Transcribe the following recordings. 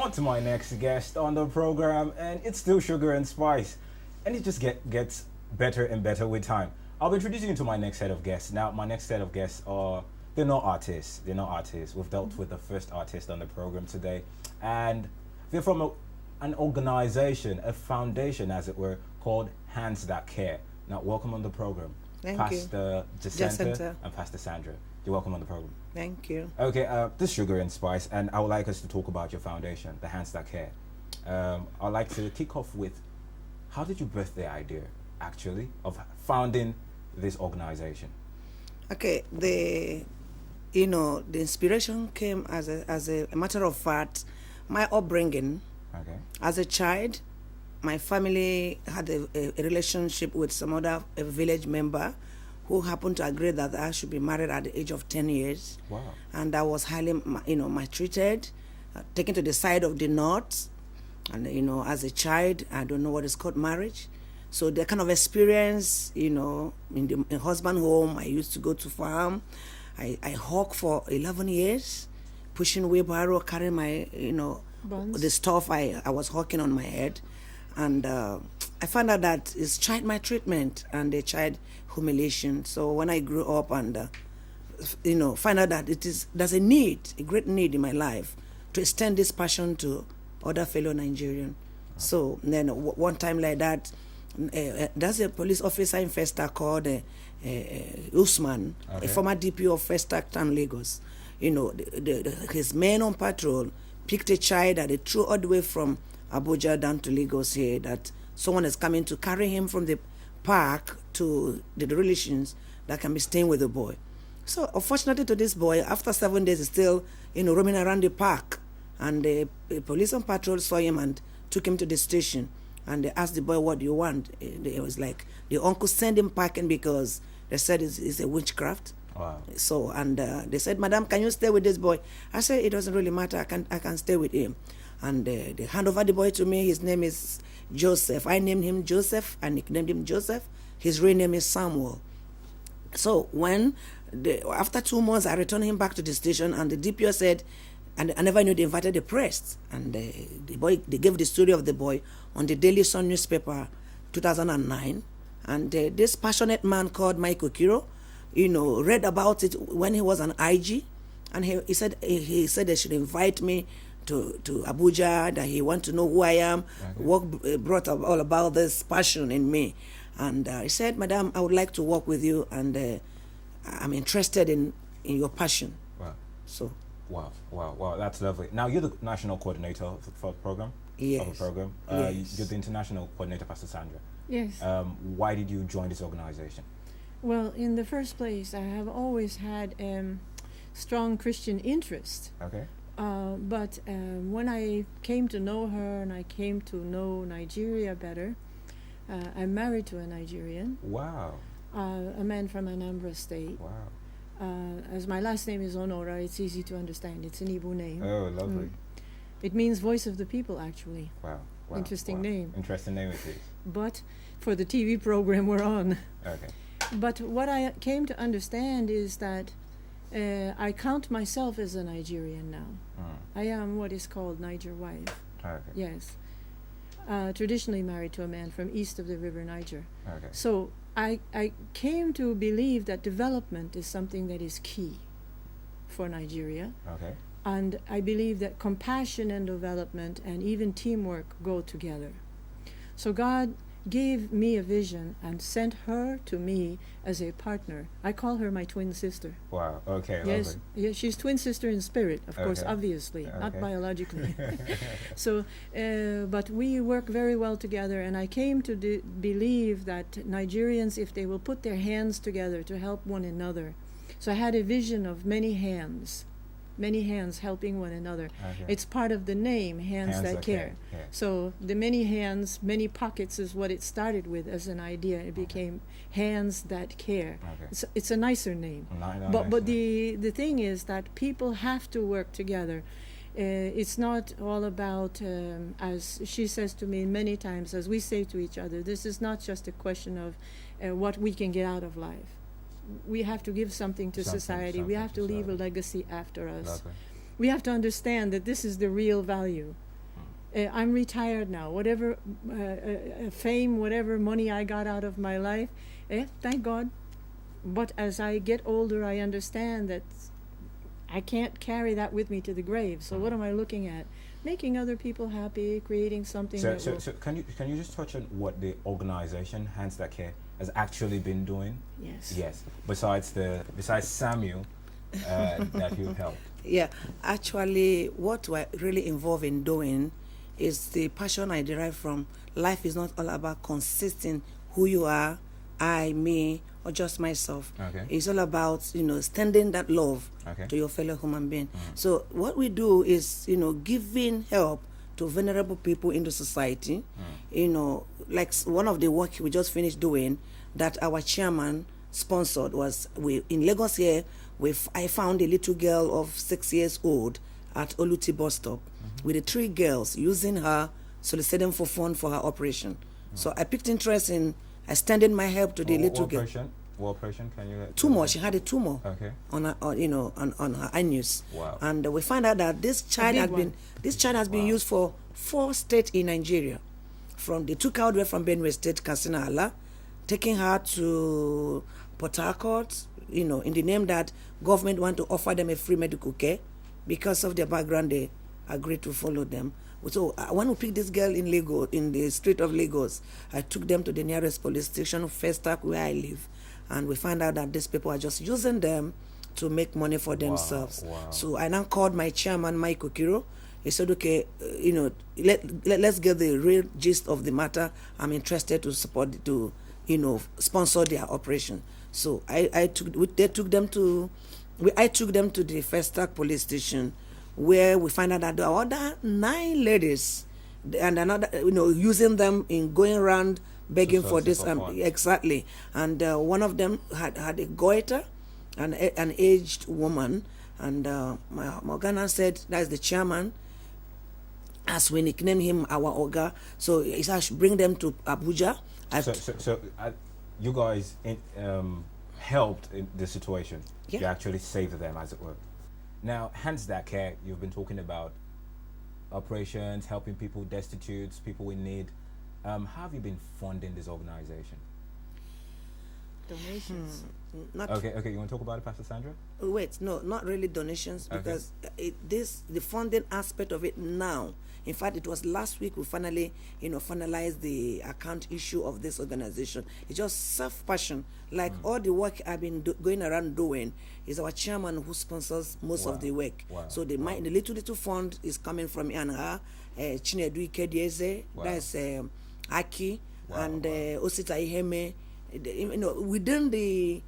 on to my next guest on the program, and it's still Sugar and Spice, and it just gets better and better with time. I'll be introducing you to my next set of guests. Now, my next set of guests are, they're not artists. They're not artists. We've dealt with the first artist on the program today, and they're from an organization, a foundation, as it were, called Hands That Care. Now, welcome on the program. Thank Pastor you. Jacinta and Pastor Sandra. You're welcome on the program. Thank you. Okay, this is Sugar and Spice, and I would like us to talk about your foundation, the Hands That Care. I'd like to kick off with, how did you birth the idea, actually, of founding this organization? Okay, the inspiration came as a matter of fact, my upbringing. Okay. As a child, my family had a relationship with some other village member who happened to agree that I should be married at the age of 10 years. Wow. And I was highly, maltreated, taken to the side of the north. And, as a child, I don't know what is called marriage. So the kind of experience, in the husband home, I used to go to farm. I hawked for 11 years, pushing wheelbarrow, carrying my, Buns. the stuff I was hawking on my head. And I found out that it's child maltreatment and the child humiliation. So when I grew up and, find out that there's a great need in my life to extend this passion to other fellow Nigerians. So then one time like that, there's a police officer in Festac called Usman, Okay. a former DPO of Festac Town, Lagos. His men on patrol picked a child that they threw all the way from Abuja down to Lagos here, that someone is coming to carry him from the park to the relations that can be staying with the boy. So unfortunately to this boy, after 7 days, he's still, roaming around the park. And the police on patrol saw him and took him to the station. And they asked the boy, what do you want? It was like, the uncle sent him packing because they said it's a witchcraft. Wow. So, and they said, Madam, can you stay with this boy? I said, it doesn't really matter. I can stay with him. And they hand over the boy to me. His name is Joseph. I named him Joseph. I nicknamed him Joseph. His real name is Samuel. So after 2 months, I returned him back to the station, and the DPO said, and I never knew they invited the press. And the boy, they gave the story of the boy on the Daily Sun newspaper, 2009. And this passionate man called Michael Kiro, read about it when he was on IG, and he said they should invite me to Abuja, that he want to know who I am, what brought up all about this passion in me. And he said, Madam, I would like to work with you, and I'm interested in your passion. Wow. So. Wow, that's lovely. Now, you're the national coordinator for the program? Yes. Of the program? Yes. You're the international coordinator, Pastor Sandra. Yes. Why did you join this organization? Well, in the first place, I have always had strong Christian interest. Okay. But when I came to know her and I came to know Nigeria better, I'm married to a Nigerian, Wow. a man from Anambra State. Wow. As my last name is Onora, it's easy to understand. It's an Igbo name. Oh, lovely. It means voice of the people, actually. Wow. Interesting name. Interesting name it is. But for the TV program we're on. Okay. But what I came to understand is that I count myself as a Nigerian now. I am what is called Niger wife. Okay. Yes. Traditionally married to a man from east of the river Niger. Okay. So I came to believe that development is something that is key for Nigeria. Okay. And I believe that compassion and development and even teamwork go together. So God gave me a vision and sent her to me as a partner. I call her my twin sister. Wow. Okay. Yes, Lovely. yes, she's twin sister in spirit, of course, Okay. obviously, not Okay. biologically. So, but we work very well together, and I came to believe that Nigerians, if they will put their hands together to help one another. So I had a vision of many hands helping one another. Okay. It's part of the name, Hands That Care. Yeah. So the many hands, many pockets is what it started with as an idea. It became Hands That Care. Okay. It's a nicer name. But the thing is that people have to work together. It's not all about, as she says to me many times, as we say to each other, this is not just a question of what we can get out of life. We have to give something to society. We have to leave a legacy after us. Lovely. We have to understand that this is the real value. I'm retired now. Whatever fame, whatever money I got out of my life, thank God. But as I get older, I understand that I can't carry that with me to the grave. So what am I looking at? Making other people happy, creating something. So can you just touch on what the organization Hands That Care has actually been doing? Yes. Yes. Besides Samuel that you helped. Yeah, actually, what we're really involved in doing is the passion I derive from life is not all about consisting who you are, I, me, or just myself. Okay. It's all about, extending that love to your fellow human being. So what we do is, giving help to vulnerable people in the society. Like one of the work we just finished doing that our chairman sponsored was in Lagos here. I found a little girl of 6 years old at Oluti bus stop with the 3 girls using her, soliciting for fund for her operation. So I picked interest in extending my help to the little girl. What operation can you? Tumor. She had a tumor. Okay. On her, on her anus. Wow. And we found out that this child has been used for 4 states in Nigeria. They took her out from Benue State, Katsina Ala, taking her to Port Harcourt, in the name that government want to offer them a free medical care. Because of their background, they agreed to follow them. So when we picked this girl in Lagos, in the street of Lagos, I took them to the nearest police station, Festac, where I live. And we found out that these people are just using them to make money for themselves. Wow. So I now called my chairman, Mike Okiro. He said, okay, let's get the real gist of the matter. I'm interested to support, sponsor their operation. So I took them to the Festac police station, where we find out that there are other 9 ladies, and another, using them in going around begging for this. Exactly. And one of them had a goiter, an aged woman, and Morgana said, that's the chairman, as we nickname him our Oga. So he said I should bring them to Abuja. You guys helped in the situation. Yeah. You actually saved them, as it were. Now, Hands That Care, you've been talking about operations, helping people destitute, people in need. How have you been funding this organization? Donations. Okay. You want to talk about it, Pastor Sandra? Wait, no, not really donations, because the funding aspect of it now. In fact, it was last week we finally, finalized the account issue of this organization. It's just self-passion. Like all the work I've been going around doing is our chairman who sponsors most of the work. Wow. So the little fund is coming from Anha, Chinedu Ikedieze, that's Aki, and Osita Iheme. Within the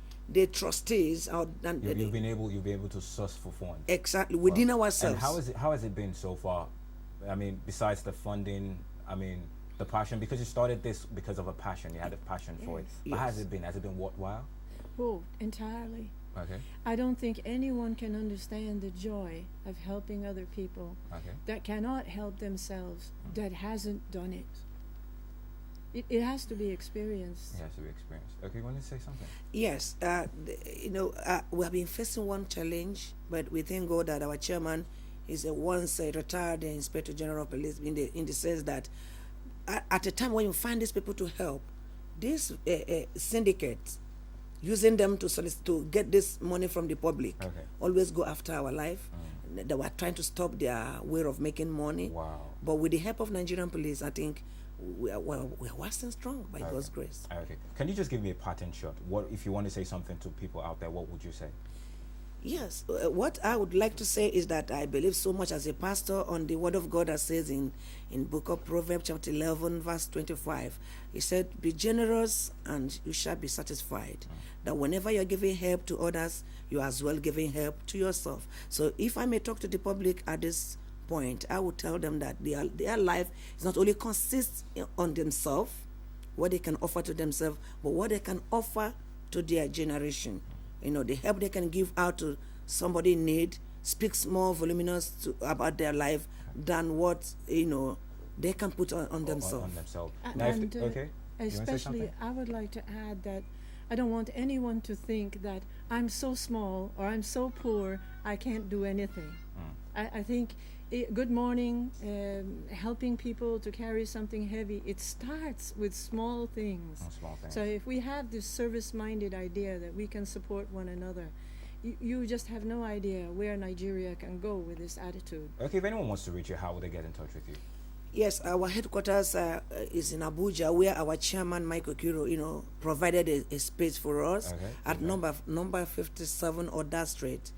trustees, you've been able to source for funds. Exactly, within ourselves. And how has it been so far? I mean, besides the funding, the passion, because you started this because of a passion, you had a passion for it. But how has it been? Has it been worthwhile? Oh, entirely. Okay. I don't think anyone can understand the joy of helping other people that cannot help themselves, that hasn't done it. It has to be experienced. It has to be experienced. Okay, you want to say something? Yes. We have been facing one challenge, but we thank God that our chairman is a once retired Inspector General of Police, in the sense that at a time when you find these people to help, these syndicates, using them to get this money from the public, always go after our life. They were trying to stop their way of making money. Wow. But with the help of Nigerian police, I think we're wasting strong by God's grace. Okay. Can you just give me a pattern shot? What if you want to say something to people out there? What would you say? Yes, what I would like to say is that I believe so much as a pastor on the word of God that says in book of Proverbs chapter 11 verse 25. He said, be generous and you shall be satisfied. That whenever you're giving help to others, you are as well giving help to yourself. So if I may talk to the public at this point, I would tell them that their life is not only consists on themselves, what they can offer to themselves, but what they can offer to their generation. The help they can give out to somebody in need speaks more voluminous about their life than what they can put on themselves. On themselves. Especially, I would like to add that I don't want anyone to think that I'm so small or I'm so poor I can't do anything. I think good morning, helping people to carry something heavy, it starts with small things. Small things. So if we have this service-minded idea that we can support one another, you just have no idea where Nigeria can go with this attitude. Okay, if anyone wants to reach you, how would they get in touch with you? Yes, our headquarters is in Abuja, where our chairman Michael Kiro, provided a space for us at number 57 Oda Street.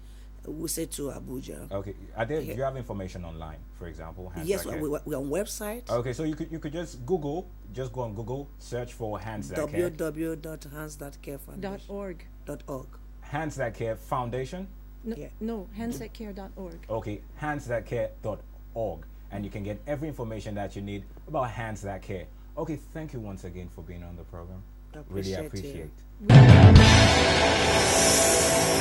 We say to Abuja. Okay, do you have information online, for example? Yes, we're on website. Okay, so you could just go on Google, search for Hands That Care. www.handsthatcarefoundation.org. Hands That Care Foundation. No, handsthatcare.org. Okay, handsthatcare.org, and you can get every information that you need about Hands That Care. Okay, thank you once again for being on the program. Really appreciate it.